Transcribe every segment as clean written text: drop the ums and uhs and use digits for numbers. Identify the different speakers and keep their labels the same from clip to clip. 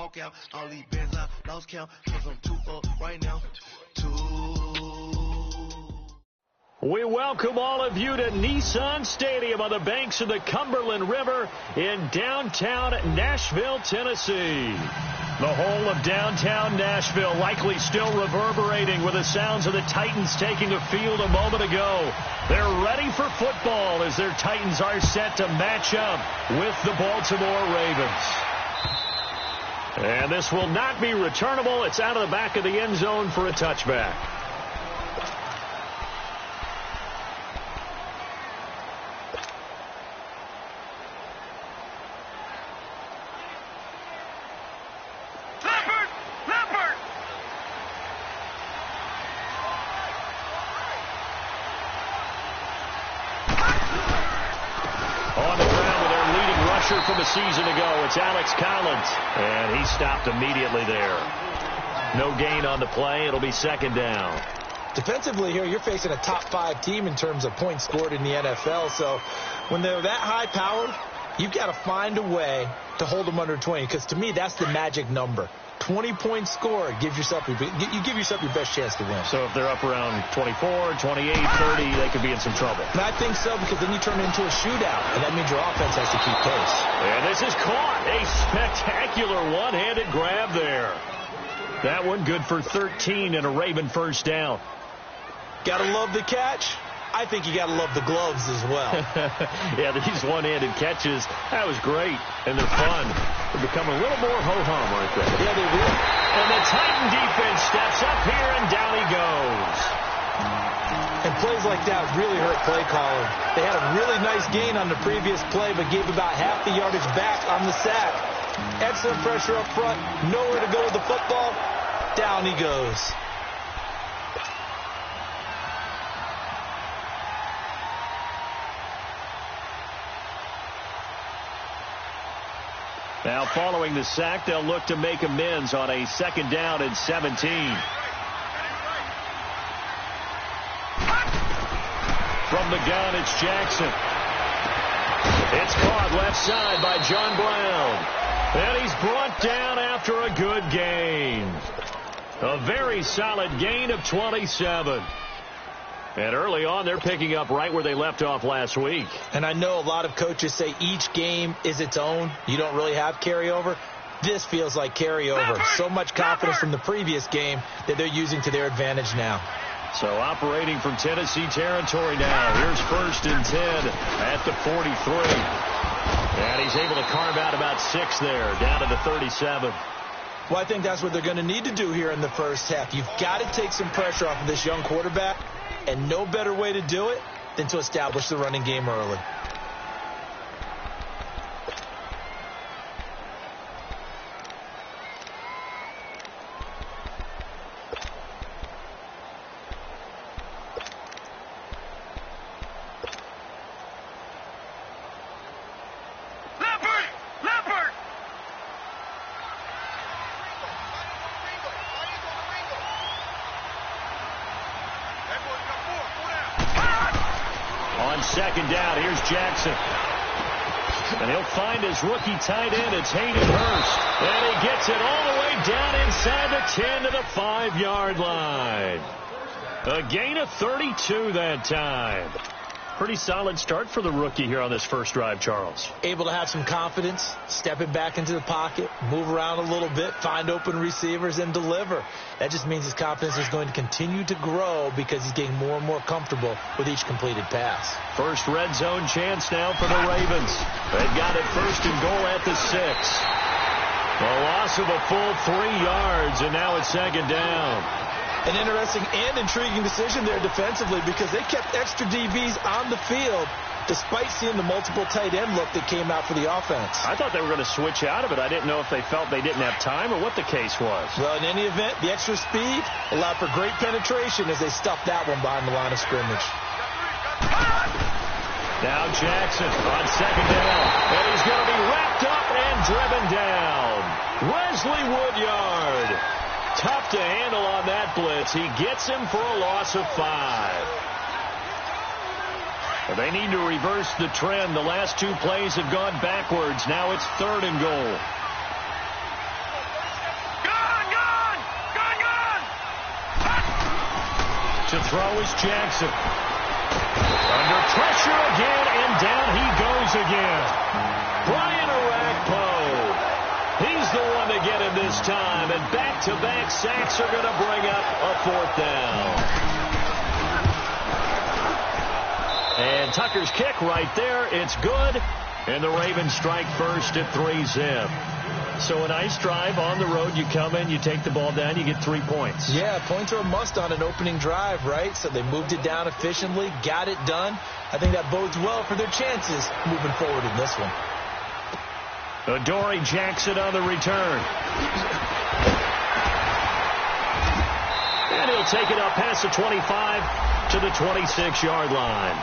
Speaker 1: walk out. All these bands I lost count, cause I'm too up right now.
Speaker 2: We welcome all of you to Nissan Stadium on the banks of the Cumberland River in downtown Nashville, Tennessee. The whole of downtown Nashville likely still reverberating with the sounds of the Titans taking a field a moment ago. They're ready for football as their Titans are set to match up with the Baltimore Ravens. And this will not be returnable. It's out of the back of the end zone for a touchback. From a season ago, it's Alex Collins, and he stopped immediately there. No gain on the play. It'll be second down.
Speaker 3: Defensively here, you're facing a top 5 team in terms of points scored in the NFL, so when they're that high powered, you've got to find a way to hold them under 20, because to me, that's the magic number. 20 points scored, you give yourself your best chance to win.
Speaker 2: So if they're up around 24, 28, 30, they could be in some trouble.
Speaker 3: And I think so, because then you turn it into a shootout, and that means your offense has to keep pace.
Speaker 2: And this is caught. A spectacular one-handed grab there. That one good for 13 and a Raven first down.
Speaker 3: Gotta love the catch. I think you got to love the gloves as well.
Speaker 2: Yeah, these one-handed catches, that was great, and they're fun. They become a little more ho-hum, aren't they?
Speaker 3: Yeah, they will.
Speaker 2: And the Titan defense steps up here, and down he goes.
Speaker 3: And plays like that really hurt play calling. They had a really nice gain on the previous play, but gave about half the yardage back on the sack. Excellent pressure up front, nowhere to go with the football. Down he goes.
Speaker 2: Now, following the sack, they'll look to make amends on a second down and 17. From the gun, it's Jackson. It's caught left side by John Brown. And he's brought down after a good gain. A very solid gain of 27. And early on, they're picking up right where they left off last week.
Speaker 3: And I know a lot of coaches say each game is its own. You don't really have carryover. This feels like carryover. So much confidence from the previous game that they're using to their advantage now.
Speaker 2: So operating from Tennessee territory now. Here's first and 10 at the 43. And he's able to carve out about 6 there, down to the 37.
Speaker 3: Well, I think that's what they're going to need to do here in the first half. You've got to take some pressure off of this young quarterback. And no better way to do it than to establish the running game early.
Speaker 2: Second down, here's Jackson. And he'll find his rookie tight end. It's Hayden Hurst. And he gets it all the way down inside the 10 to the 5-yard line. A gain of 32 that time. Pretty solid start for the rookie here on this first drive, Charles.
Speaker 3: Able to have some confidence, stepping back into the pocket, move around a little bit, find open receivers, and deliver. That just means his confidence is going to continue to grow because he's getting more and more comfortable with each completed pass.
Speaker 2: First red zone chance now for the Ravens. They've got it first and goal at the 6. A loss of a full 3 yards, and now it's second down.
Speaker 3: An interesting and intriguing decision there defensively because they kept extra DBs on the field despite seeing the multiple tight end look that came out for the offense.
Speaker 2: I thought they were going to switch out of it. I didn't know if they felt they didn't have time or what the case was.
Speaker 3: Well, in any event, the extra speed allowed for great penetration as they stuffed that one behind the line of scrimmage.
Speaker 2: Now Jackson on second down. And he's going to be wrapped up and driven down. Wesley Woodyard. Tough to handle on that blitz. He gets him for a loss of 5. They need to reverse the trend. The last 2 plays have gone backwards. Now it's third and goal. throw is Jackson. Under pressure again, and down he goes again. Brian Orakpo. He's the one to get him this time, and back-to-back sacks are going to bring up a 4th down. And Tucker's kick right there. It's good, and the Ravens strike first at 3-zip. So a nice drive on the road. You come in, you take the ball down, you get 3 points.
Speaker 3: Yeah, points are a must on an opening drive, right? So they moved it down efficiently, got it done. I think that bodes well for their chances moving forward in this one.
Speaker 2: Adoree Jackson on the return. And he'll take it up past the 25 to the 26-yard line.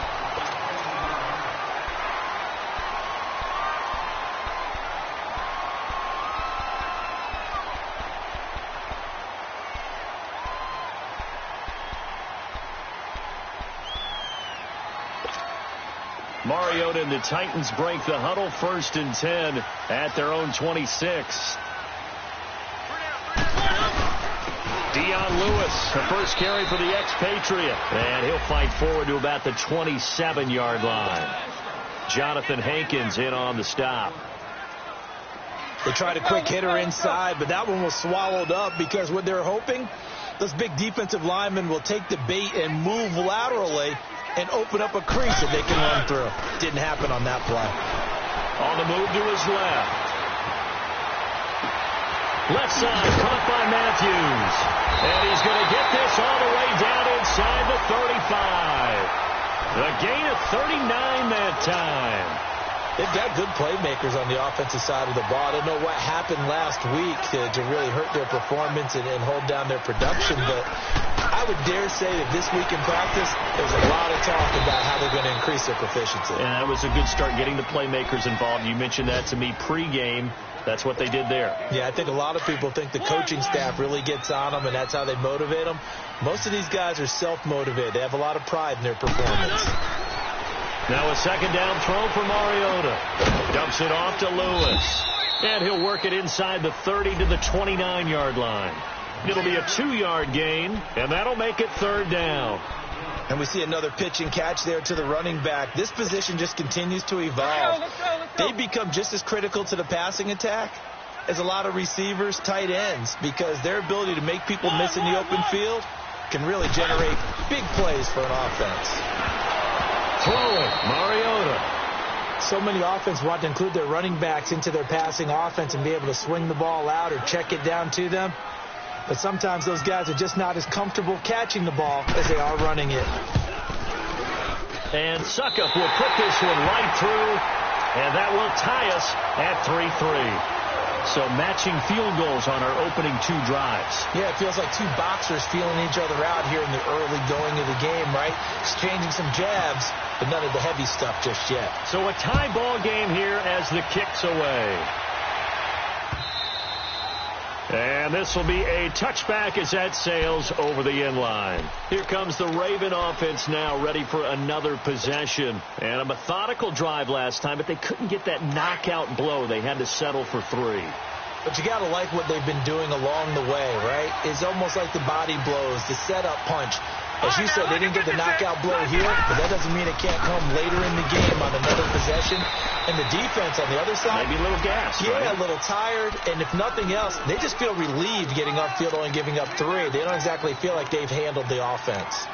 Speaker 2: Mariota and the Titans break the huddle, 1st and 10 at their own 26. Dion Lewis, the first carry for the expatriate. And he'll fight forward to about the 27-yard line. Jonathan Hankins in on the stop.
Speaker 3: They tried a quick hitter inside, but that one was swallowed up because what they're hoping, those big defensive linemen will take the bait and move laterally and open up a crease that they can run through. Didn't happen on that play.
Speaker 2: On the move to his left. Left side, caught by Matthews. And he's going to get this all the way down inside the 35. The gain of 39 that time.
Speaker 3: They've got good playmakers on the offensive side of the ball. I don't know what happened last week to really hurt their performance and hold down their production, but I would dare say that this week in practice, there's a lot of talk about how they're going to increase their proficiency.
Speaker 2: And that was a good start, getting the playmakers involved. You mentioned that to me pregame. That's what they did there.
Speaker 3: Yeah, I think a lot of people think the coaching staff really gets on them, and that's how they motivate them. Most of these guys are self-motivated. They have a lot of pride in their performance.
Speaker 2: Now a 2nd down throw for Mariota. Dumps it off to Lewis. And he'll work it inside the 30 to the 29-yard line. It'll be a 2-yard gain, and that'll make it 3rd down.
Speaker 3: And we see another pitch and catch there to the running back. This position just continues to evolve.
Speaker 4: Let's go.
Speaker 3: They become just as critical to the passing attack as a lot of receivers, tight ends, because their ability to make people miss in the open field can really generate big plays for an offense.
Speaker 2: Throwing, Mariota.
Speaker 3: So many offenses want to include their running backs into their passing offense and be able to swing the ball out or check it down to them. But sometimes those guys are just not as comfortable catching the ball as they are running it.
Speaker 2: And Suckup will put this one right through, and that will tie us at 3-3. So matching field goals on our opening 2 drives.
Speaker 3: Yeah, it feels like 2 boxers feeling each other out here in the early going of the game, right? Exchanging some jabs, but none of the heavy stuff just yet.
Speaker 2: So a tie ball game here as the kick's away. And this will be a touchback as that sails over the inline. Here comes the Raven offense now, ready for another possession. And a methodical drive last time, but they couldn't get that knockout blow. They had to settle for 3.
Speaker 3: But you got to like what they've been doing along the way, right? It's almost like the body blows, the setup punch. As you said, they didn't get the knockout blow here, but that doesn't mean it can't come later in the game on another possession. And the defense on the other side,
Speaker 2: maybe a little gas,
Speaker 3: yeah,
Speaker 2: right?
Speaker 3: A little tired. And if nothing else, they just feel relieved getting upfield only giving up 3. They don't exactly feel like they've handled the offense.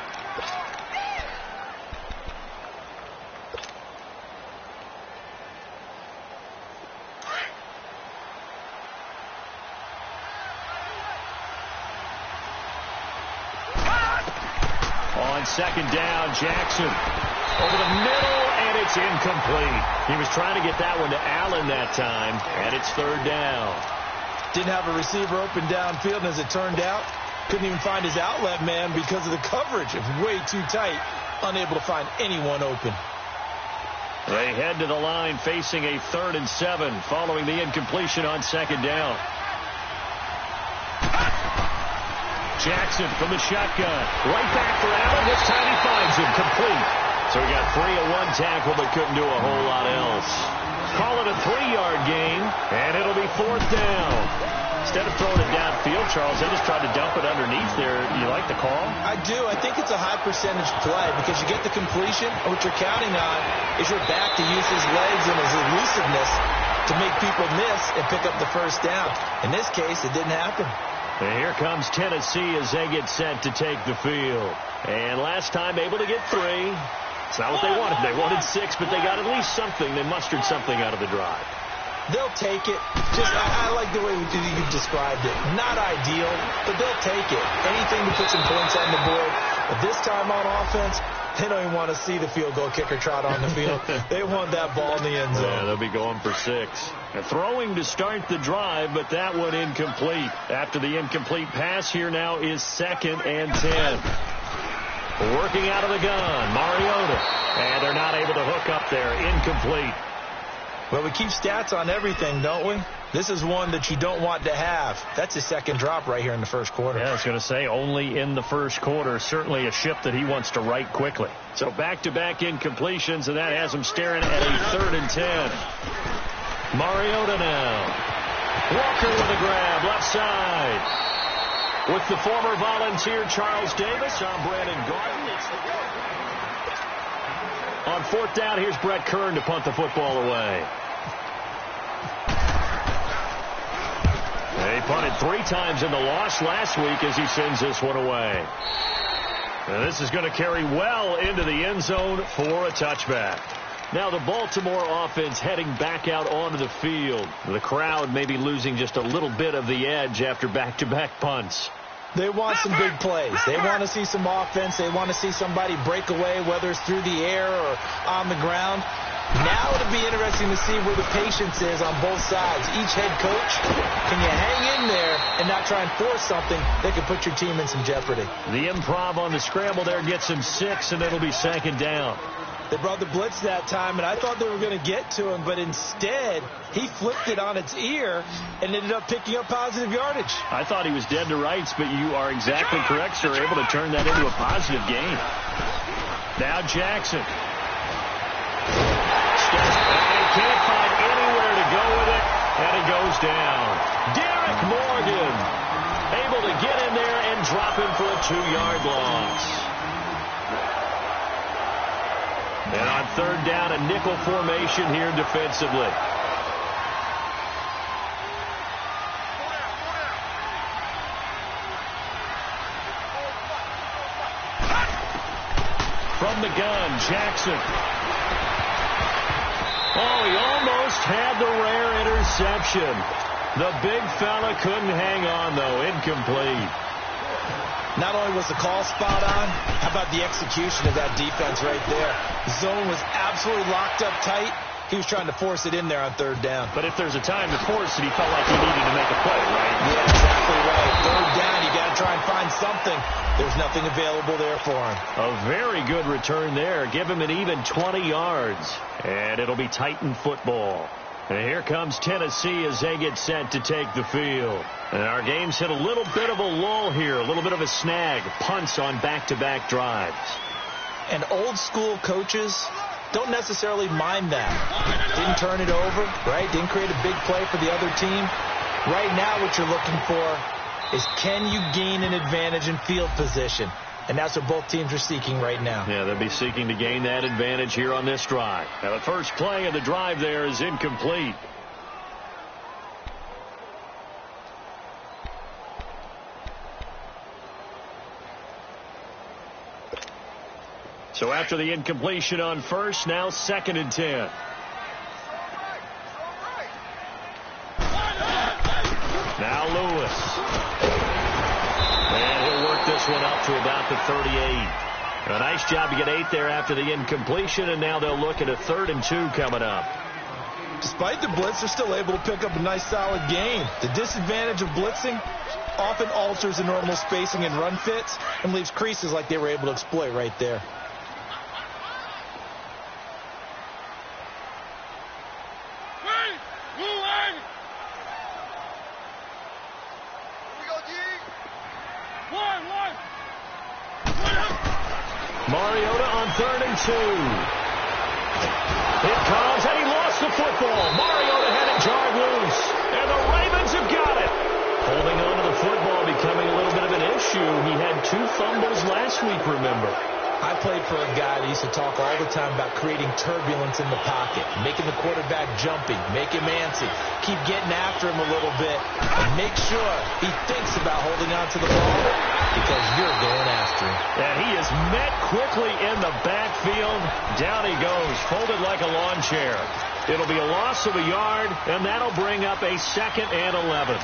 Speaker 2: On 2nd down, Jackson over the middle, and it's incomplete. He was trying to get that one to Allen that time, and it's 3rd down.
Speaker 3: Didn't have a receiver open downfield, and as it turned out, couldn't even find his outlet man because of the coverage. It was way too tight, unable to find anyone open.
Speaker 2: They head to the line facing a 3rd and 7 following the incompletion on 2nd down. Jackson from the shotgun. Right back for Allen. This time he finds him complete. So he got 3 on 1 tackle, but couldn't do a whole lot else. Call it a 3-yard gain, and it'll be 4th down. instead of throwing it downfield, Charles, they just tried to dump it underneath there. You like the call?
Speaker 3: I do. I think it's a high percentage play because you get the completion, and what you're counting on is your back to use his legs and his elusiveness to make people miss and pick up the first down. In this case, it didn't happen.
Speaker 2: And here comes Tennessee as they get set to take the field. And last time able to get 3. It's not what they wanted. They wanted 6, but they got at least something. They mustered something out of the drive.
Speaker 3: They'll take it. I like the way you described it. Not ideal, but they'll take it. Anything to put some points on the board. But this time on offense, they don't even want to see the field goal kicker trot on the field. They want that ball in the end zone.
Speaker 2: Yeah, they'll be going for 6. And throwing to start the drive, but that one incomplete. After the incomplete pass, here now is 2nd and 10. Working out of the gun, Mariota. And they're not able to hook up there. Incomplete.
Speaker 3: Well, we keep stats on everything, don't we? This is one that you don't want to have. That's his 2nd drop right here in the first quarter.
Speaker 2: Yeah, I was going to say only in the first quarter. Certainly a ship that he wants to right quickly. So back-to-back incompletions, and that has him staring at a 3rd and 10. Mariota now. Walker with a grab, left side. With the former Volunteer Charles Davis, I'm Brandon Gordon. On 4th down, here's Brett Kern to punt the football away. He punted 3 times in the loss last week as he sends this one away. And this is going to carry well into the end zone for a touchback. Now the Baltimore offense heading back out onto the field. The crowd maybe losing just a little bit of the edge after back-to-back punts.
Speaker 3: They want some big plays. They want to see some offense. They want to see somebody break away, whether it's through the air or on the ground. Now it'll be interesting to see where the patience is on both sides. Each head coach, can you hang in there and not try and force something that could put your team in some jeopardy?
Speaker 2: The improv on the scramble there gets him 6, and it'll be 2nd down.
Speaker 3: They brought the blitz that time, and I thought they were going to get to him, but instead he flipped it on its ear and ended up picking up positive yardage.
Speaker 2: I thought he was dead to rights, but you are exactly correct, sir. Able to turn that into a positive gain. Now Jackson. They can't find anywhere to go with it, and it goes down. Derek Morgan able to get in there and drop him for a 2-yard loss. And on 3rd down, a nickel formation here defensively. From the gun, Jackson. Oh, he almost had the rare interception. The big fella couldn't hang on, though. Incomplete.
Speaker 3: Not only was the call spot on, how about the execution of that defense right there? The zone was absolutely locked up tight. He was trying to force it in there on 3rd down.
Speaker 2: But if there's a time to force it, he felt like he needed to make a play, right?
Speaker 3: Yeah, exactly right. 3rd down, you got to try and find something. There's nothing available there for him.
Speaker 2: A very good return there. Give him an even 20 yards. And it'll be Titan football. And here comes Tennessee as they get set to take the field. And our game's hit a little bit of a lull here, a little bit of a snag. Punts on back-to-back drives.
Speaker 3: And old-school coaches don't necessarily mind that. Didn't turn it over, right? Didn't create a big play for the other team. Right now what you're looking for is can you gain an advantage in field position? And that's what both teams are seeking right now.
Speaker 2: Yeah, they'll be seeking to gain that advantage here on this drive. Now, the first play of the drive there is incomplete. So after the incompletion on first, now 2nd and 10. Now Lewis. And he'll work this one up to about the 38. A nice job to get 8 there after the incompletion, and now they'll look at a 3rd and 2 coming up.
Speaker 3: Despite the blitz, they're still able to pick up a nice solid gain. The disadvantage of blitzing often alters the normal spacing and run fits and leaves creases like they were able to exploit right there.
Speaker 2: Mariota on 3rd and 2. It comes, and he lost the football. Mariota had it jarred loose, and the Ravens have got it. issue. He had 2 fumbles last week, remember.
Speaker 3: I played for a guy that used to talk all the time about creating turbulence in the pocket, making the quarterback jumpy, make him antsy, keep getting after him a little bit, and make sure he thinks about holding on to the ball because you're going after him.
Speaker 2: And he is met quickly in the backfield. Down he goes, folded like a lawn chair. It'll be a loss of a yard, and that'll bring up a 2nd and 11.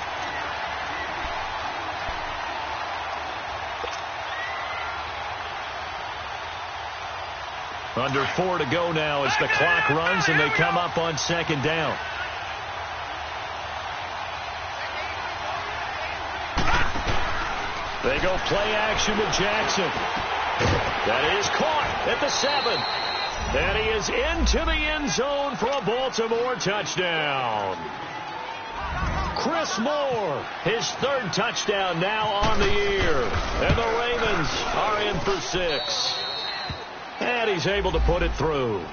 Speaker 2: Under 4 to go now as the clock runs and they come up on 2nd down. They go play action to Jackson. That is caught at the 7. And he is into the end zone for a Baltimore touchdown. Chris Moore, his 3rd touchdown now on the year. And the Ravens are in for 6. And he's able to put it through.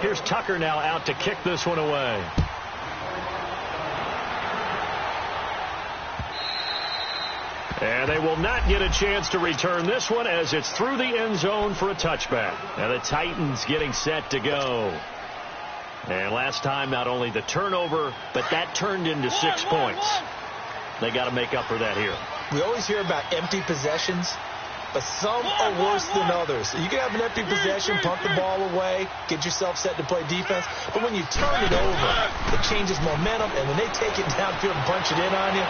Speaker 2: Here's Tucker now out to kick this one away. And they will not get a chance to return this one as it's through the end zone for a touchback. And the Titans getting set to go. And last time, not only the turnover, but that turned into 6 points. They got to make up for that here.
Speaker 3: We always hear about empty possessions, but some are worse than others. You can have an empty possession, punt the ball away, get yourself set to play defense, but when you turn it over, it changes momentum, and when they take it downfield and punch it in on you,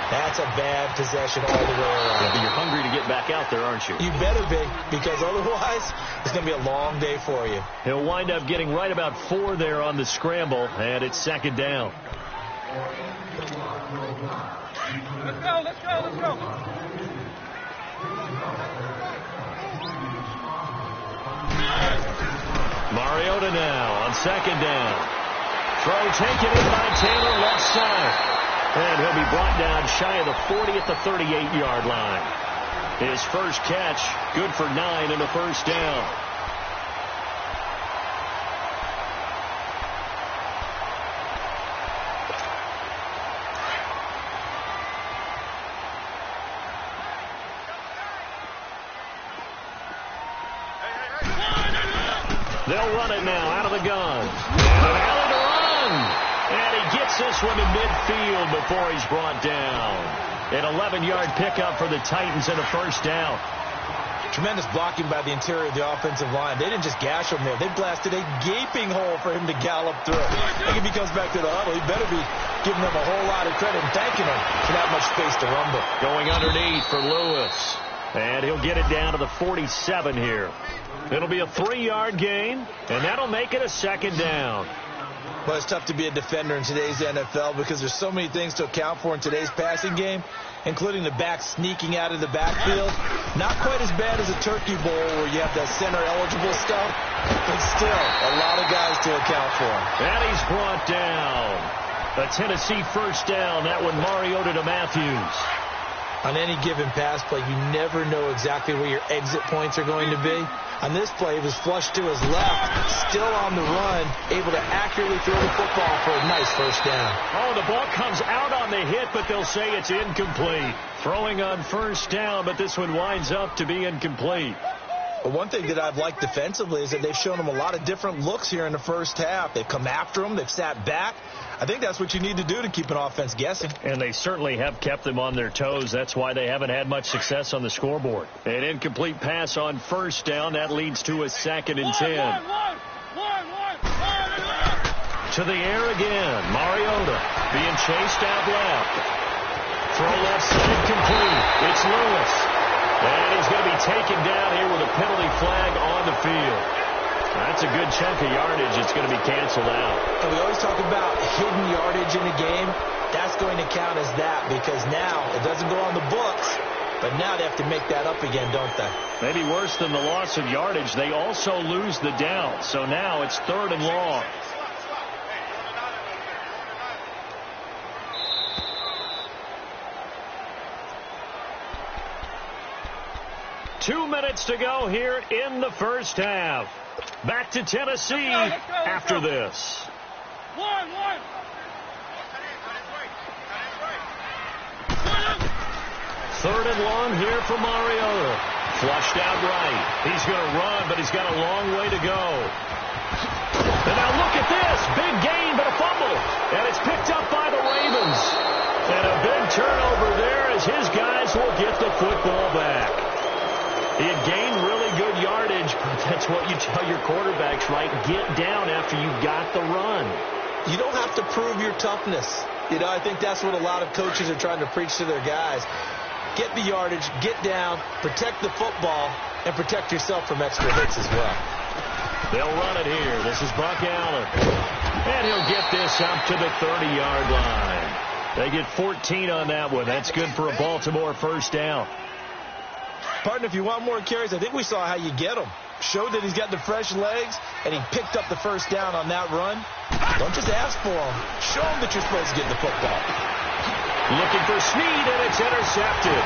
Speaker 3: that's a bad possession all the way around.
Speaker 2: Yeah, but you're hungry to get back out there, aren't you?
Speaker 3: You better be, because otherwise it's going to be a long day for you.
Speaker 2: He'll wind up getting right about 4 there on the scramble, and it's 2nd down.
Speaker 4: Let's go, let's go, let's go.
Speaker 2: Mariota now on 2nd down. Throw taken in by Taylor left side. And he'll be brought down shy of the 40 at the 38-yard line. His first catch, good for 9 and a first down. They'll run it now out of the gun. And alley to run. And he gets this one to midfield before he's brought down. An 11-yard pickup for the Titans and a first down.
Speaker 3: Tremendous blocking by the interior of the offensive line. They didn't just gash him there. They blasted a gaping hole for him to gallop through. I think if he comes back to the huddle, he better be giving them a whole lot of credit and thanking him for that much space to rumble.
Speaker 2: Going underneath for Lewis. And he'll get it down to the 47 here. It'll be a 3-yard gain, and that'll make it a 2nd down.
Speaker 3: Well, it's tough to be a defender in today's NFL because there's so many things to account for in today's passing game, including the back sneaking out of the backfield. Not quite as bad as a turkey bowl where you have that center-eligible stuff, but still a lot of guys to account for.
Speaker 2: And he's brought down. A Tennessee first down. That one Mariota to Matthews.
Speaker 3: On any given pass play, you never know exactly where your exit points are going to be. On this play, it was flushed to his left, still on the run, able to accurately throw the football for a nice first down.
Speaker 2: Oh, the ball comes out on the hit, but they'll say it's incomplete. Throwing on first down, but this one winds up to be incomplete.
Speaker 3: But one thing that I've liked defensively is that they've shown him a lot of different looks here in the first half. They've come after him. They've sat back. I think that's what you need to do to keep an offense guessing.
Speaker 2: And they certainly have kept them on their toes. That's why they haven't had much success on the scoreboard. An incomplete pass on first down. That leads to a 2nd and 10. To the air again. Mariota being chased out left. Throw left side complete. It's Lewis. And he's going to be taken down here with a penalty flag on the field. That's a good chunk of yardage. It's going to be canceled out.
Speaker 3: And we always talk about hidden yardage in a game. That's going to count as that because now it doesn't go on the books, but now they have to make that up again, don't they?
Speaker 2: Maybe worse than the loss of yardage, they also lose the down. So now it's 3rd and long. Two minutes to go here in the first half. Back to Tennessee
Speaker 4: let's go.
Speaker 2: After this. 3rd and long here for Mariota. Flushed out right. He's going to run, but he's got a long way to go. And now look at this. Big gain, but a fumble. And it's picked up by the Ravens. And a big turnover there as his guys will get the football back. He had gained really good yardage, but that's what you tell your quarterbacks, right? Get down after you got the run.
Speaker 3: You don't have to prove your toughness. I think that's what a lot of coaches are trying to preach to their guys. Get the yardage, get down, protect the football, and protect yourself from extra hits as well.
Speaker 2: They'll run it here. This is Buck Allen. And he'll get this up to the 30-yard line. They get 14 on that one. That's good for a Baltimore first down.
Speaker 3: Partner, if you want more carries, I think we saw how you get them. Showed that he's got the fresh legs, and he picked up the first down on that run. Don't just ask for them. Show them that you're supposed to get the football.
Speaker 2: Looking for Snead, and it's intercepted.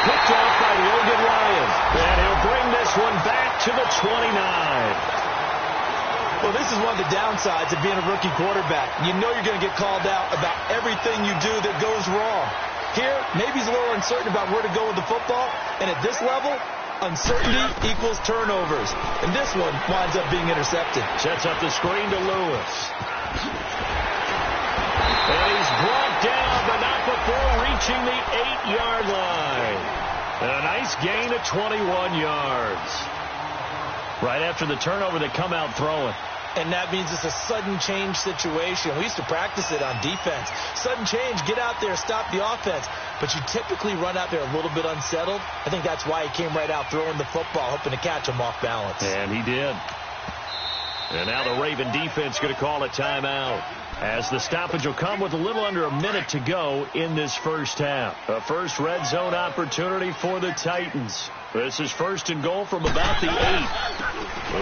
Speaker 2: Picked off by Logan Ryan. And he'll bring this one back to the 29.
Speaker 3: Well, this is one of the downsides of being a rookie quarterback. You know you're going to get called out about everything you do that goes wrong. Here, maybe he's a little uncertain about where to go with the football. And at this level, uncertainty equals turnovers. And this one winds up being intercepted.
Speaker 2: Sets up the screen to Lewis. And he's brought down, but not before reaching the 8-yard line. And a nice gain of 21 yards. Right after the turnover, they come out throwing.
Speaker 3: And that means it's a sudden change situation. We used to practice it on defense. Sudden change, get out there, stop the offense. But you typically run out there a little bit unsettled. I think that's why he came right out throwing the football, hoping to catch him off balance.
Speaker 2: And he did. And now the Raven defense going to call a timeout, as the stoppage will come with a little under a minute to go in this first half. A first red zone opportunity for the Titans. This is 1st and goal from about the 8.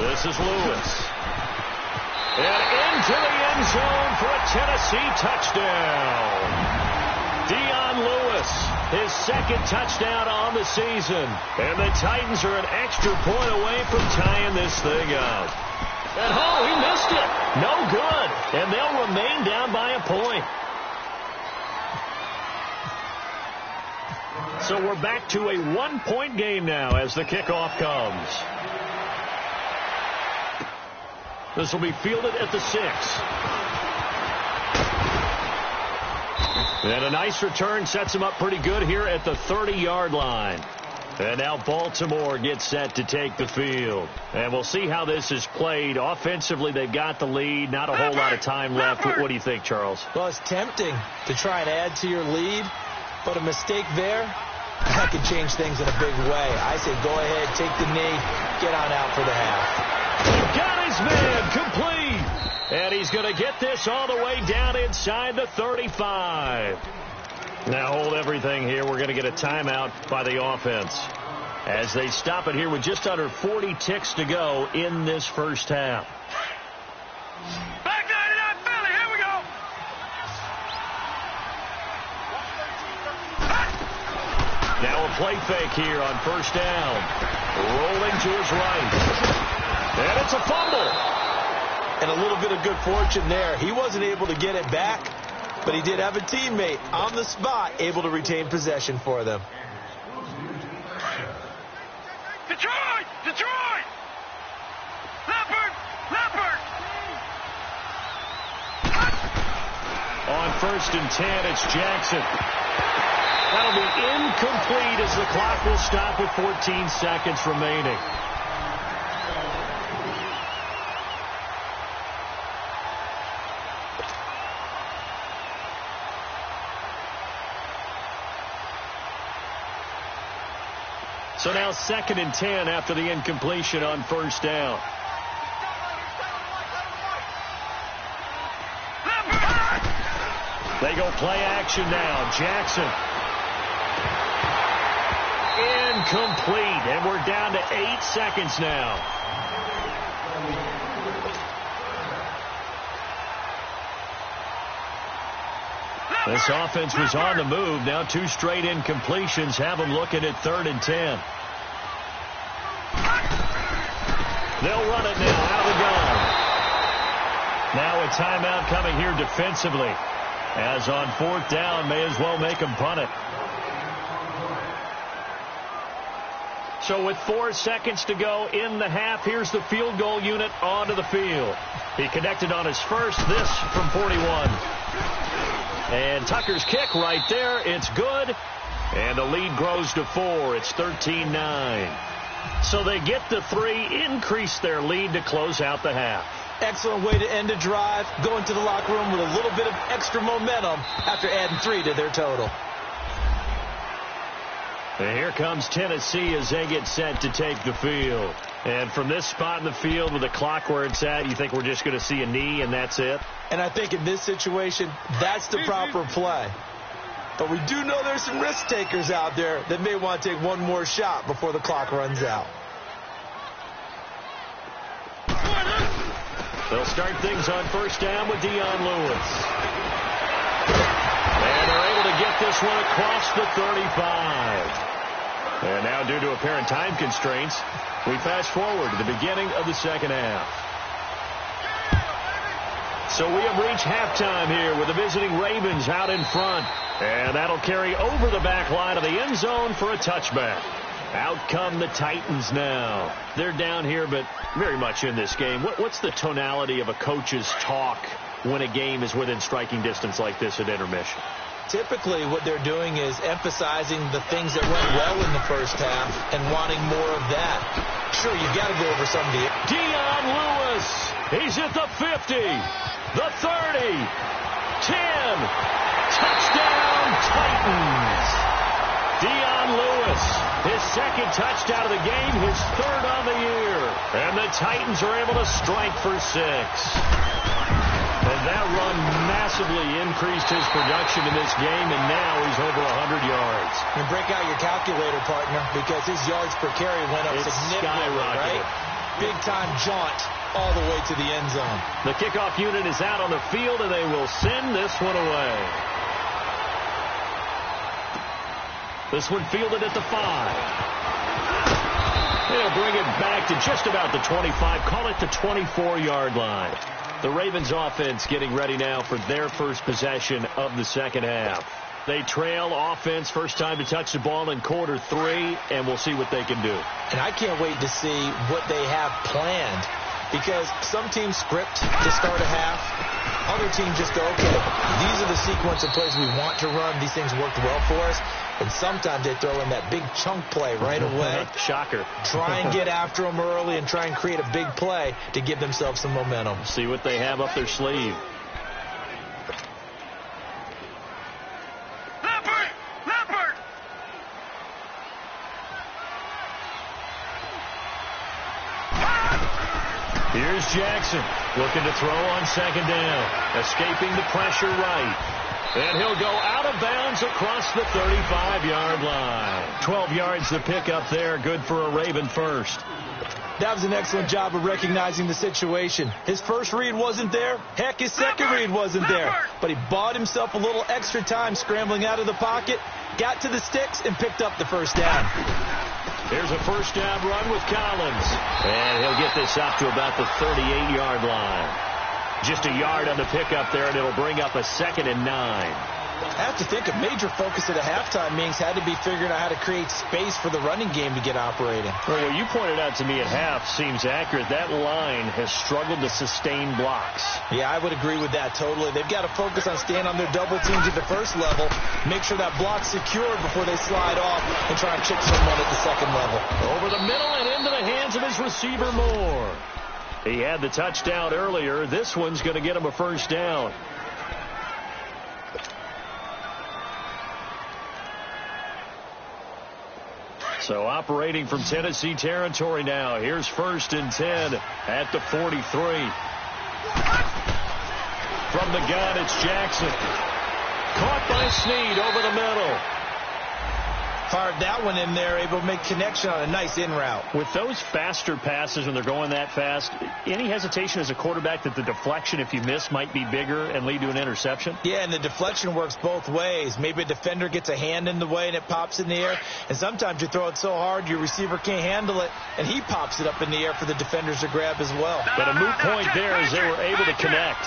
Speaker 2: This is Lewis. And into the end zone for a Tennessee touchdown. Dion Lewis, his 2nd touchdown on the season. And the Titans are an extra point away from tying this thing up. And he missed it. No good. And they'll remain down by a point. So we're back to a 1-point game now as the kickoff comes. This will be fielded at the 6. And a nice return sets him up pretty good here at the 30-yard line. And now Baltimore gets set to take the field. And we'll see how this is played. Offensively, they've got the lead. Not a whole lot of time left. What do you think, Charles?
Speaker 3: Well, it's tempting to try and add to your lead. But a mistake there, that could change things in a big way. I say go ahead, take the knee, get on out for the half.
Speaker 2: Got his man complete. And he's going to get this all the way down inside the 35. Now hold everything here. We're going to get a timeout by the offense as they stop it here with just under 40 ticks to go in this first half.
Speaker 4: Back 99 Philly, here we go.
Speaker 2: Now a play fake here on first down. Rolling to his right. And it's a fumble.
Speaker 3: And a little bit of good fortune there. He wasn't able to get it back, but he did have a teammate on the spot able to retain possession for them.
Speaker 4: Detroit! Detroit! Leopard! Leopard!
Speaker 2: On 1st and 10, it's Jackson. That'll be incomplete as the clock will stop with 14 seconds remaining. So now 2nd and 10 after the incompletion on first down. They go play action now. Jackson. Incomplete. And we're down to 8 seconds now. This offense was on the move. Now 2 straight incompletions have them looking at 3rd and 10. They'll run it now out of the gun. Now a timeout coming here defensively. As on 4th down, may as well make them punt it. So with 4 seconds to go in the half, here's the field goal unit onto the field. He connected on his first, this from 41. And Tucker's kick right there. It's good. And the lead grows to 4. It's 13-9. So they get the 3, increase their lead to close out the half.
Speaker 3: Excellent way to end a drive. Go into the locker room with a little bit of extra momentum after adding 3 to their total.
Speaker 2: And here comes Tennessee as they get set to take the field. And from this spot in the field with the clock where it's at, you think we're just going to see a knee and that's it?
Speaker 3: And I think in this situation, that's the proper play. But we do know there's some risk takers out there that may want to take one more shot before the clock runs out.
Speaker 2: They'll start things on first down with Dion Lewis. And they're able to get this one across the 35. And now, due to apparent time constraints, we fast forward to the beginning of the second half. So we have reached halftime here with the visiting Ravens out in front. And that'll carry over the back line of the end zone for a touchback. Out come the Titans now. They're down here, but very much in this game. What's the tonality of a coach's talk when a game is within striking distance like this at intermission?
Speaker 3: Typically, what they're doing is emphasizing the things that went well in the first half and wanting more of that. Sure, you've got to go over some of the...
Speaker 2: Dion Lewis, he's at the 50, the 30, 10, touchdown Titans. Dion Lewis, his second touchdown of the game, his third on the year. And the Titans are able to strike for 6. And that run massively increased his production in this game, and now he's over 100 yards.
Speaker 3: And break out your calculator, partner, because his yards per carry went up significantly, right? Big-time jaunt all the way to the end zone.
Speaker 2: The kickoff unit is out on the field, and they will send this one away. This one fielded at the 5. They'll bring it back to just about the 25, call it the 24-yard line. The Ravens offense getting ready now for their first possession of the second half. They trail offense, first time to touch the ball in quarter 3, and we'll see what they can do.
Speaker 3: And I can't wait to see what they have planned, because some teams script to start a half. Other teams just go, okay, these are the sequence of plays we want to run. These things worked well for us. And sometimes they throw in that big chunk play right away.
Speaker 2: Shocker.
Speaker 3: Try and get after them early and try and create a big play to give themselves some momentum.
Speaker 2: See what they have up their sleeve.
Speaker 4: Leopard!
Speaker 2: Here's Jackson looking to throw on second down. Escaping the pressure right. And he'll go out of bounds across the 35-yard line. 12 yards to pick up there. Good for a Raven first.
Speaker 3: That was an excellent job of recognizing the situation. His first read wasn't there. Heck, his second read wasn't there. But he bought himself a little extra time scrambling out of the pocket, got to the sticks, and picked up the first down.
Speaker 2: Here's a first down run with Collins. And he'll get this up to about the 38-yard line. Just a yard on the pickup there, and it'll bring up a 2nd and 9.
Speaker 3: I have to think a major focus of the halftime meetings had to be figuring out how to create space for the running game to get operating.
Speaker 2: Well, what you pointed out to me at half seems accurate. That line has struggled to sustain blocks.
Speaker 3: Yeah, I would agree with that totally. They've got to focus on staying on their double teams at the first level, make sure that block's secured before they slide off and try and chick someone at the second level.
Speaker 2: Over the middle and into the hands of his receiver, Moore. He had the touchdown earlier. This one's going to get him a first down. So operating from Tennessee territory now. Here's 1st and 10 at the 43. From the gun, it's Jackson. Caught by Snead over the middle.
Speaker 3: Fired that one in there, able to make connection on a nice in route.
Speaker 2: With those faster passes when they're going that fast, any hesitation as a quarterback that the deflection, if you miss, might be bigger and lead to an interception?
Speaker 3: Yeah, and the deflection works both ways. Maybe a defender gets a hand in the way and it pops in the air. And sometimes you throw it so hard your receiver can't handle it, and he pops it up in the air for the defenders to grab as well.
Speaker 2: But a moot point there as they were able to connect.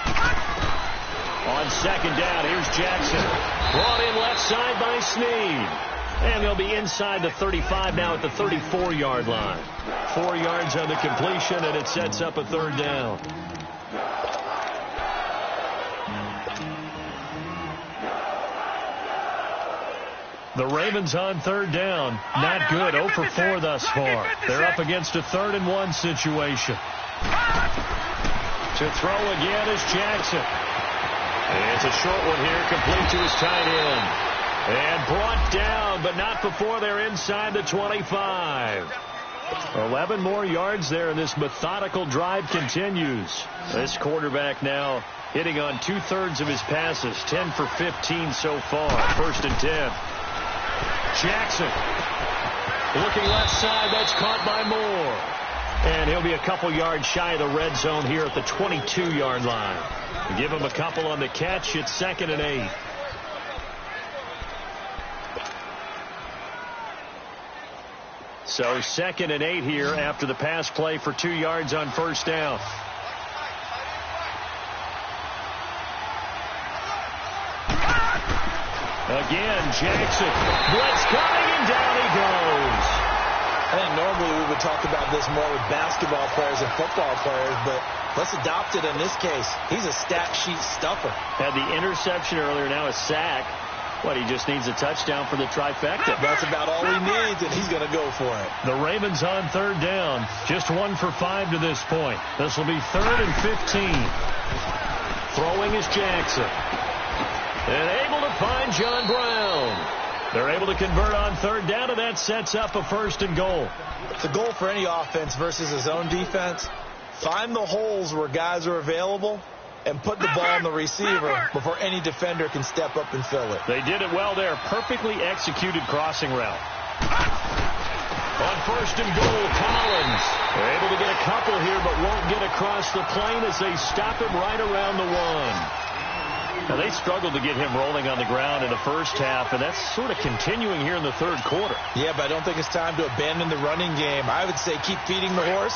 Speaker 2: On second down, here's Jackson. Brought in left side by Snead. And they'll be inside the 35 now at the 34-yard line. 4 yards on the completion, and it sets up a third down. The Ravens on third down. Not good. 0 for 4 thus far. They're up against a 3rd-and-1 situation. To throw again is Jackson. It's a short one here, complete to his tight end. And brought down, but not before they're inside the 25. 11 more yards there, and this methodical drive continues. This quarterback now hitting on 2/3 of his passes. 10 for 15 so far. 1st and 10. Jackson looking left side. That's caught by Moore. And he'll be a couple yards shy of the red zone here at the 22-yard line. Give him a couple on the catch. It's 2nd and 8. So 2nd and 8 here after the pass play for 2 yards on 1st down. Again, Jackson. Blitz coming, and down he goes.
Speaker 3: I think normally we would talk about this more with basketball players and football players, but let's adopt it in this case. He's a stat sheet stuffer.
Speaker 2: Had the interception earlier, now a sack. What, he just needs a touchdown for the trifecta.
Speaker 3: That's about all he needs, and he's going to go for it.
Speaker 2: The Ravens on 3rd down. Just 1 for 5 to this point. This will be 3rd and 15. Throwing is Jackson. And able to find John Brown. They're able to convert on 3rd down, and that sets up a 1st and goal.
Speaker 3: It's a goal for any offense versus his own defense. Find the holes where guys are available and put the ball in the receiver before any defender can step up and fill it.
Speaker 2: They did it well there. Perfectly executed crossing route. On 1st and goal, Collins. They're able to get a couple here, but won't get across the plane as they stop him right around the 1. Now, they struggled to get him rolling on the ground in the first half, and that's sort of continuing here in the 3rd quarter.
Speaker 3: Yeah, but I don't think it's time to abandon the running game. I would say keep feeding the horse,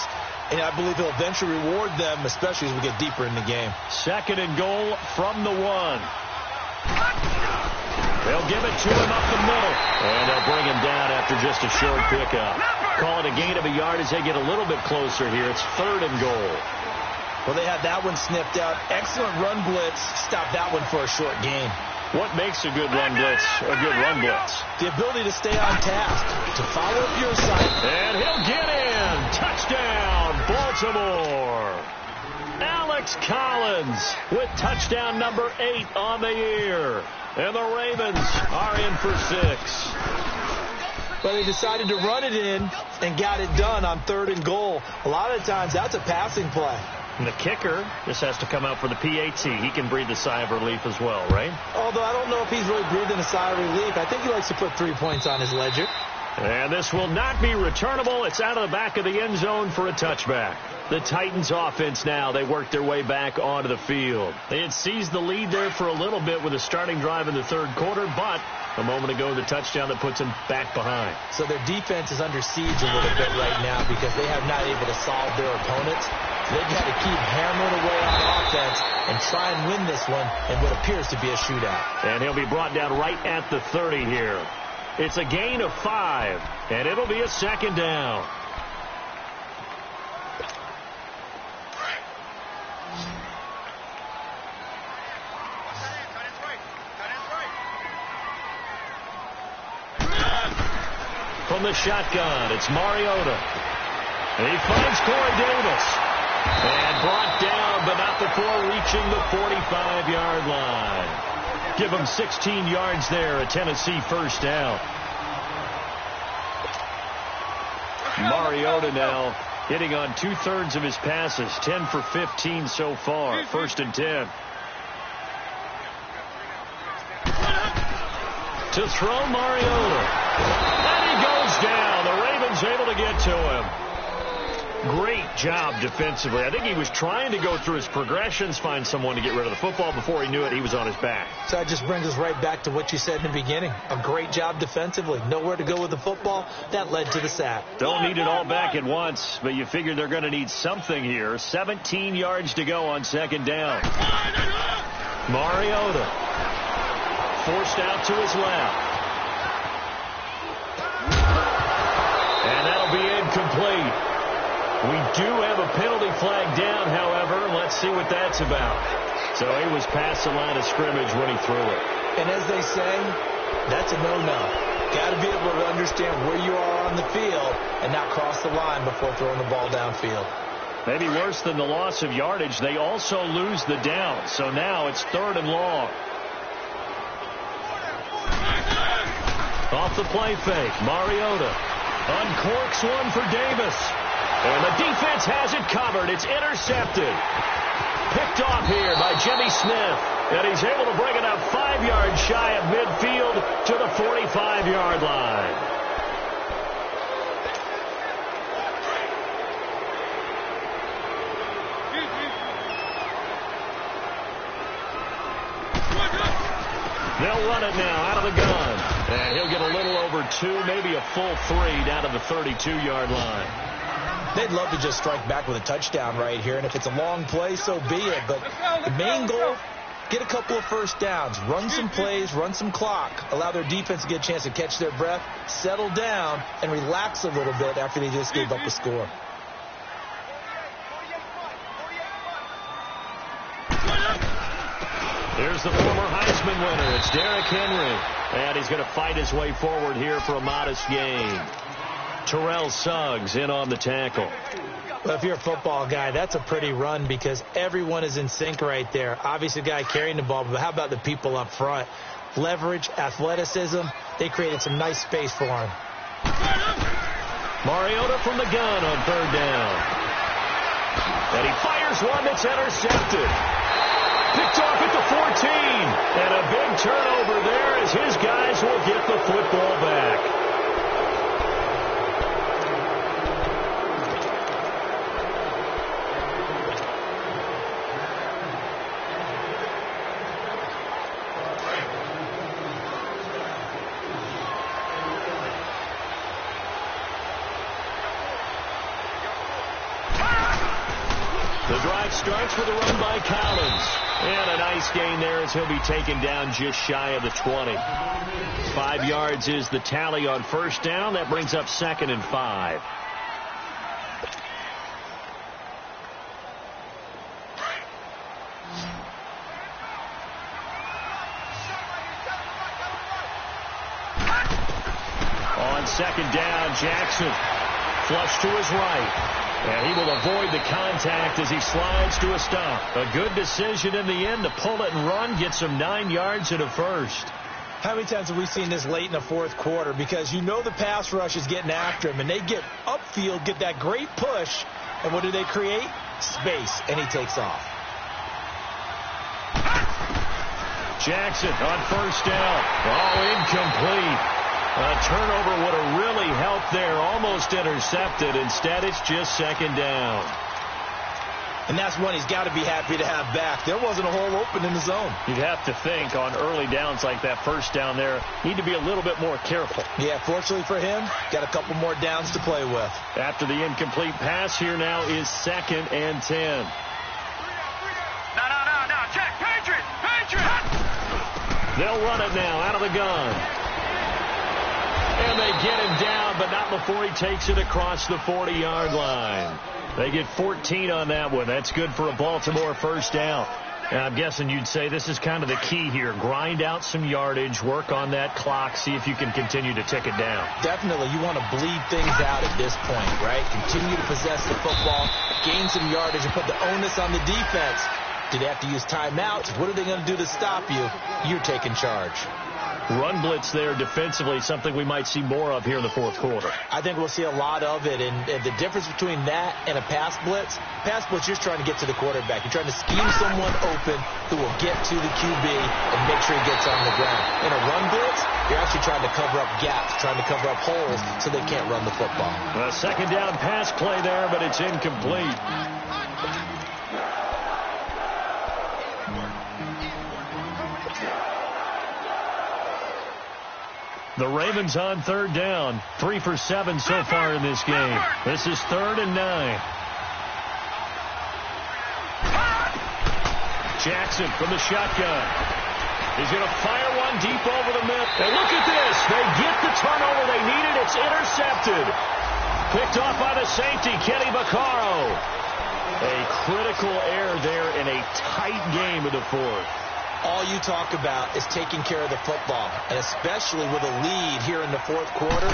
Speaker 3: and I believe he'll eventually reward them, especially as we get deeper in the game.
Speaker 2: 2nd and goal from the 1. They'll give it to him up the middle, and they'll bring him down after just a short pickup. Call it a gain of a yard as they get a little bit closer here. It's 3rd and goal.
Speaker 3: Well, they had that one sniffed out. Excellent run blitz. Stop that one for a short gain.
Speaker 2: What makes a good run blitz a good run blitz?
Speaker 3: The ability to stay on task, to follow up your sight.
Speaker 2: And he'll get in. Touchdown, Baltimore. Alex Collins with touchdown number 8 on the year. And the Ravens are in for 6.
Speaker 3: But they decided to run it in and got it done on 3rd and goal. A lot of times that's a passing play.
Speaker 2: And the kicker just has to come out for the PAT. He can breathe a sigh of relief as well, right?
Speaker 3: Although I don't know if he's really breathing a sigh of relief. I think he likes to put 3 points on his ledger.
Speaker 2: And this will not be returnable. It's out of the back of the end zone for a touchback. The Titans offense now, they work their way back onto the field. They had seized the lead there for a little bit with a starting drive in the 3rd quarter, but a moment ago the touchdown that puts them back behind.
Speaker 3: So their defense is under siege a little bit right now because they have not able to solve their opponents. They've got to keep hammering away on offense and try and win this one in what appears to be a shootout.
Speaker 2: And he'll be brought down right at the 30 here. It's a gain of 5, and it'll be a 2nd down. From the shotgun, it's Mariota. And he finds Corey Davis. And brought down, but not before reaching the 45-yard line. Give him 16 yards there, a Tennessee 1st down. Mariota now hitting on 2/3 of his passes, 10 for 15 so far, 1st and 10. To throw Mariota. And he goes down. The Ravens able to get to him. Great job defensively. I think he was trying to go through his progressions, find someone to get rid of the football. Before he knew it, he was on his back.
Speaker 3: So that just brings us right back to what you said in the beginning. A great job defensively. Nowhere to go with the football. That led to the sack.
Speaker 2: Don't need it all back at once, but you figure they're going to need something here. 17 yards to go on 2nd down. Mariota forced out to his left. We do have a penalty flag down, however. Let's see what that's about. So he was past the line of scrimmage when he threw it.
Speaker 3: And as they say, that's a no-no. Got to be able to understand where you are on the field and not cross the line before throwing the ball downfield.
Speaker 2: Maybe worse than the loss of yardage, they also lose the down. So now it's 3rd and long. Off the play fake, Mariota uncorks one for Davis. And the defense has it covered. It's intercepted. Picked off here by Jimmy Smith. And he's able to bring it up 5 yards shy of midfield to the 45-yard line. They'll run it now out of the gun. And he'll get a little over 2, maybe a full 3 down to the 32-yard line.
Speaker 3: They'd love to just strike back with a touchdown right here, and if it's a long play, so be it. But the main goal, get a couple of first downs, run some plays, run some clock, allow their defense to get a chance to catch their breath, settle down, and relax a little bit after they just gave up a score.
Speaker 2: Here's the former Heisman winner. It's Derrick Henry. And he's going to fight his way forward here for a modest gain. Terrell Suggs in on the tackle.
Speaker 3: Well, if you're a football guy, that's a pretty run because everyone is in sync right there. Obviously, the guy carrying the ball, but how about the people up front? Leverage, athleticism, they created some nice space for him.
Speaker 2: Mariota from the gun on 3rd down. And he fires one that's intercepted. Picked off at the 14. And a big turnover there as his guys will get the football back. The drive starts with a run by Collins. And a nice gain there as he'll be taken down just shy of the 20. 5 yards is the tally on 1st down. That brings up 2nd and 5. On 2nd down, Jackson flush to his right. And he will avoid the contact as he slides to a stop. A good decision in the end to pull it and run, get some 9 yards and a first.
Speaker 3: How many times have we seen this late in the 4th quarter? Because you know the pass rush is getting after him, and they get upfield, get that great push, and what do they create? Space, and he takes off.
Speaker 2: Jackson on 1st down. Oh, incomplete. A turnover would have really helped there. Almost intercepted. Instead, it's just 2nd down.
Speaker 3: And that's one he's got to be happy to have back. There wasn't a hole open in the zone.
Speaker 2: You'd have to think on early downs like that 1st down there, need to be a little bit more careful.
Speaker 3: Yeah, fortunately for him, got a couple more downs to play with.
Speaker 2: After the incomplete pass, here now is 2nd and 10.
Speaker 4: No. Check. Patriot.
Speaker 2: They'll run it now out of the gun. And they get him down, but not before he takes it across the 40-yard line. They get 14 on that one. That's good for a Baltimore 1st down. And I'm guessing you'd say this is kind of the key here. Grind out some yardage, work on that clock, see if you can continue to tick it down.
Speaker 3: Definitely. You want to bleed things out at this point, right? Continue to possess the football, gain some yardage, and put the onus on the defense. Do they have to use timeouts? What are they going to do to stop you? You're taking charge.
Speaker 2: Run blitz there defensively, something we might see more of here in the 4th quarter.
Speaker 3: I think we'll see a lot of it, and the difference between that and a pass blitz, you're trying to get to the quarterback. You're trying to scheme someone open who will get to the QB and make sure he gets on the ground. In a run blitz, you're actually trying to cover up gaps, trying to cover up holes so they can't run the football.
Speaker 2: A 2nd down pass play there, but it's incomplete. The Ravens on 3rd down. 3 for 7 so far in this game. This is 3rd and 9. Jackson from the shotgun. He's going to fire one deep over the middle. And look at this. They get the turnover they needed. It's intercepted. Picked off by the safety, Kenny Vaccaro. A critical error there in a tight game of the fourth.
Speaker 3: All you talk about is taking care of the football, and especially with a lead here in the fourth quarter,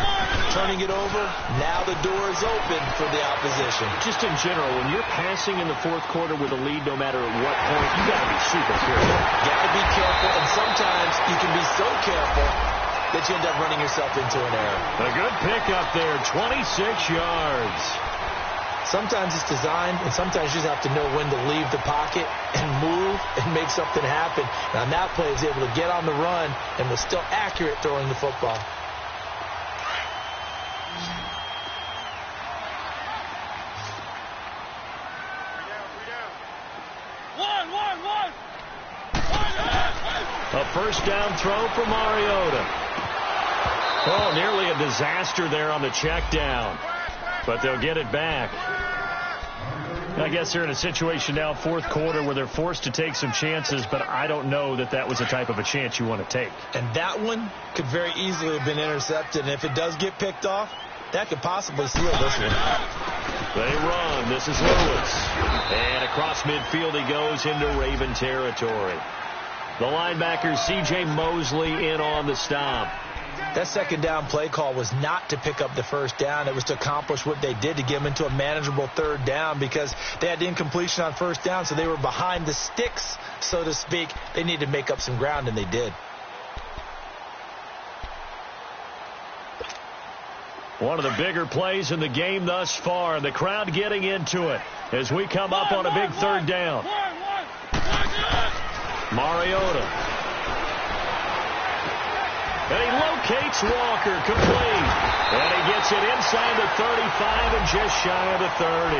Speaker 3: turning it over, now the door is open for the opposition.
Speaker 2: Just in general, when you're passing in the fourth quarter with a lead, no matter at what point, you got to be super careful.
Speaker 3: Got to be careful, and sometimes you can be so careful that you end up running yourself into an error.
Speaker 2: A good pickup there, 26 yards.
Speaker 3: Sometimes it's designed, and sometimes you just have to know when to leave the pocket and move and make something happen. And on that play, he was able to get on the run and was still accurate throwing the football.
Speaker 2: A first down throw for Mariota. Oh, nearly a disaster there on the check down. But they'll get it back. I guess they're in a situation now, fourth quarter, where they're forced to take some chances, but I don't know that that was the type of a chance you want to take.
Speaker 3: And that one could very easily have been intercepted, and if it does get picked off, that could possibly seal this one.
Speaker 2: They run. This is Lewis. And across midfield he goes into Raven territory. The linebacker, C.J. Mosley, in on the stop.
Speaker 3: That second down play call was not to pick up the first down. It was to accomplish what they did, to get them into a manageable third down, because they had the incompletion on first down, so they were behind the sticks, so to speak. They needed to make up some ground, and they did.
Speaker 2: One of the bigger plays in the game thus far. The crowd getting into it as we come up on a big third down. Mariota. And he locates Walker, complete. And he gets it inside the 35 and just shy of the 30.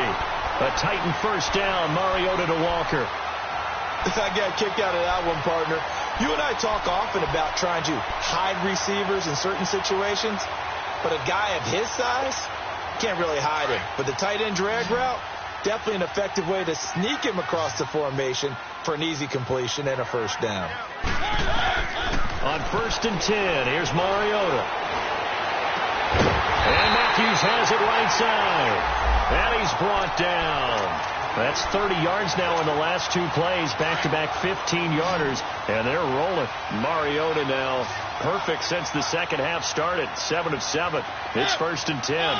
Speaker 2: A Titan first down, Mariota to Walker.
Speaker 3: I got kicked out of that one, partner. You and I talk often about trying to hide receivers in certain situations, but a guy of his size can't really hide him. But the tight end drag route, definitely an effective way to sneak him across the formation for an easy completion and a first down.
Speaker 2: On 1st and 10, here's Mariota. And Matthews has it right side. And he's brought down. That's 30 yards now in the last two plays. Back-to-back 15-yarders. And they're rolling. Mariota now perfect since the second half started. 7 of 7. It's 1st and 10.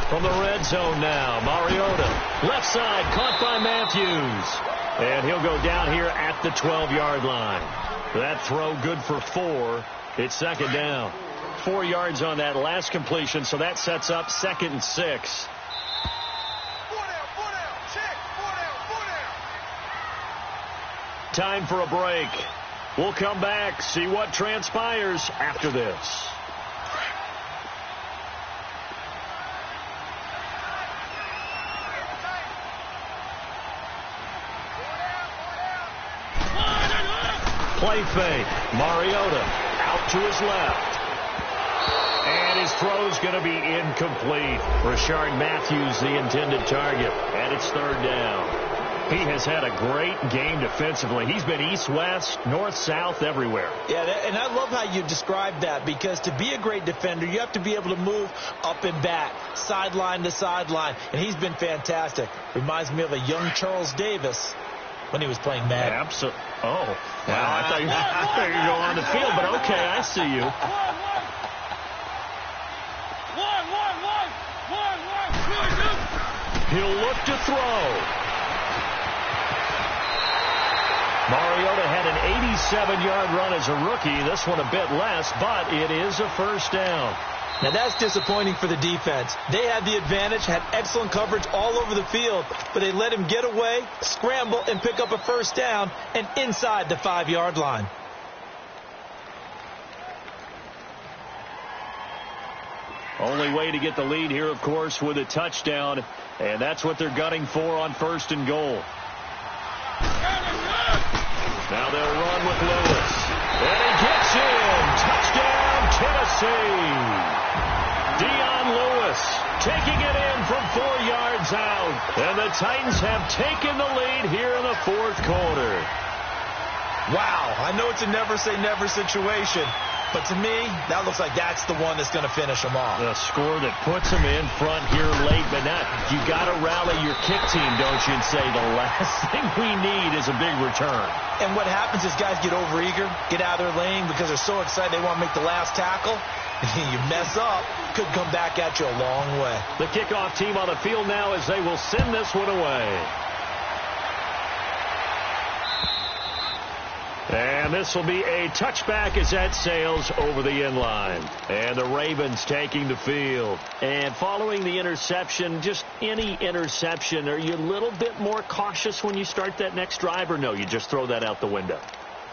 Speaker 2: From the red zone now, Mariota, left side, caught by Matthews. And he'll go down here at the 12-yard line. That throw good for 4. It's second down. 4 yards on that last completion, so that sets up 2nd and 6. Time for a break. We'll come back, see what transpires after this. Play fake. Mariota out to his left. And his throw's going to be incomplete. Rashard Matthews, the intended target. And it's third down. He has had a great game defensively. He's been east-west, north-south, everywhere.
Speaker 3: Yeah, and I love how you described that, because to be a great defender, you have to be able to move up and back, sideline to sideline. And he's been fantastic. Reminds me of a young Charles Davis when he was playing Madden.
Speaker 2: Absolutely. Oh, wow. I thought you were going to go on the field, but okay, I see you. He'll look to throw. Mariota had an 87-yard run as a rookie. This one a bit less, but it is a first down.
Speaker 3: Now that's disappointing for the defense. They had the advantage, had excellent coverage all over the field, but they let him get away, scramble, and pick up a first down, and inside the 5-yard line.
Speaker 2: Only way to get the lead here, of course, with a touchdown, and that's what they're gunning for on 1st and goal. Now they'll run with Lewis. And he gets in. Touchdown, Tennessee. Dion Lewis taking it in from 4 yards out. And the Titans have taken the lead here in the fourth quarter.
Speaker 3: Wow, I know it's a never-say-never situation, but to me, that looks like that's the one that's going to finish them off.
Speaker 2: The score that puts them in front here late, but now you got to rally your kick team, don't you, and say the last thing we need is a big return.
Speaker 3: And what happens is guys get overeager, get out of their lane because they're so excited they want to make the last tackle. You mess up, could come back at you a long way.
Speaker 2: The kickoff team on the field now as they will send this one away. And this will be a touchback as that sails over the end line. And the Ravens taking the field. And following the interception, just any interception, are you a little bit more cautious when you start that next drive, or no, you just throw that out the window?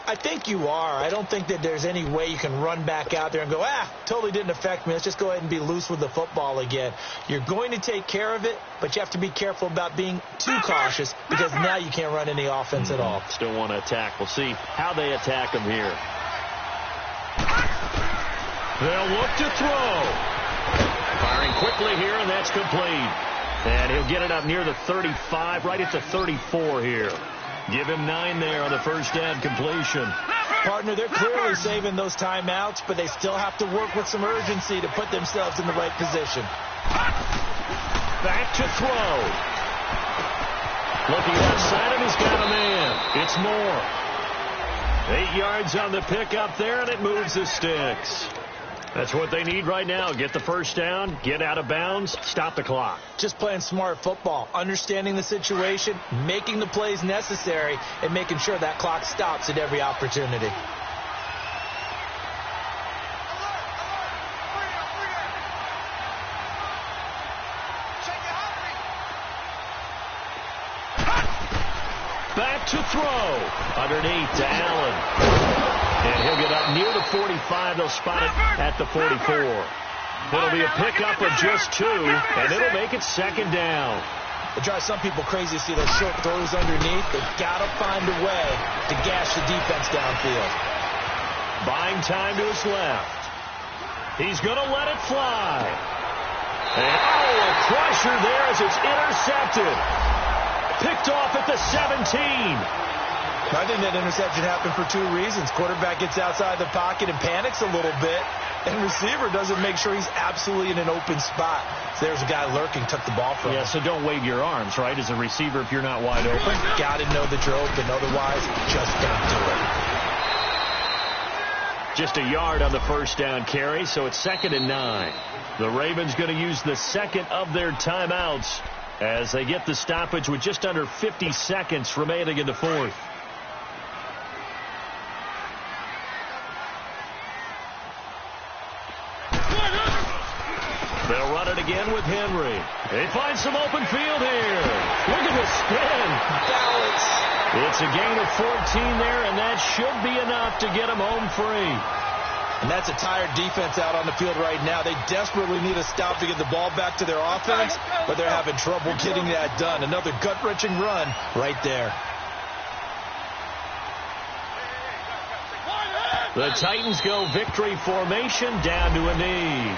Speaker 3: I think you are. I don't think that there's any way you can run back out there and go, totally didn't affect me. Let's just go ahead and be loose with the football again. You're going to take care of it, but you have to be careful about being too cautious because now you can't run any offense at all.
Speaker 2: Still want to attack. We'll see how they attack them here. They'll look to throw. Firing quickly here, and that's complete. And he'll get it up near the 35, right at the 34 here. Give him 9 there on the first down completion.
Speaker 3: Partner, they're clearly saving those timeouts, but they still have to work with some urgency to put themselves in the right position.
Speaker 2: Back to throw. Looking outside him, he's got a man. It's Moore. 8 yards on the pickup there, and it moves the sticks. That's what they need right now. Get the first down, get out of bounds, stop the clock.
Speaker 3: Just playing smart football, understanding the situation, making the plays necessary, and making sure that clock stops at every opportunity.
Speaker 2: Back to throw. Underneath to Allen. And he'll get up near the 45. They'll spot it at the 44. It'll be a pickup of just 2, and it'll make it second down.
Speaker 3: It drives some people crazy to see those short throws underneath. They've got to find a way to gash the defense downfield.
Speaker 2: Buying time to his left. He's going to let it fly. And, a crusher there as it's intercepted. Picked off at the 17.
Speaker 3: I think that interception happened for 2 reasons. Quarterback gets outside the pocket and panics a little bit, and receiver doesn't make sure he's absolutely in an open spot. So there's a guy lurking, took the ball from him.
Speaker 2: Yeah, so don't wave your arms, right, as a receiver if you're not wide open.
Speaker 3: Got to know that you're open. Otherwise, just don't do it.
Speaker 2: Just a yard on the first down carry, so it's 2nd and 9. The Ravens going to use the second of their timeouts as they get the stoppage with just under 50 seconds remaining in the fourth. They'll run it again with Henry. They find some open field here. Look at the spin.
Speaker 3: Balance.
Speaker 2: It's a gain of 14 there, and that should be enough to get them home free.
Speaker 3: And that's a tired defense out on the field right now. They desperately need a stop to get the ball back to their offense, but they're having trouble getting that done. Another gut-wrenching run right there.
Speaker 2: The Titans go victory formation down to a knee.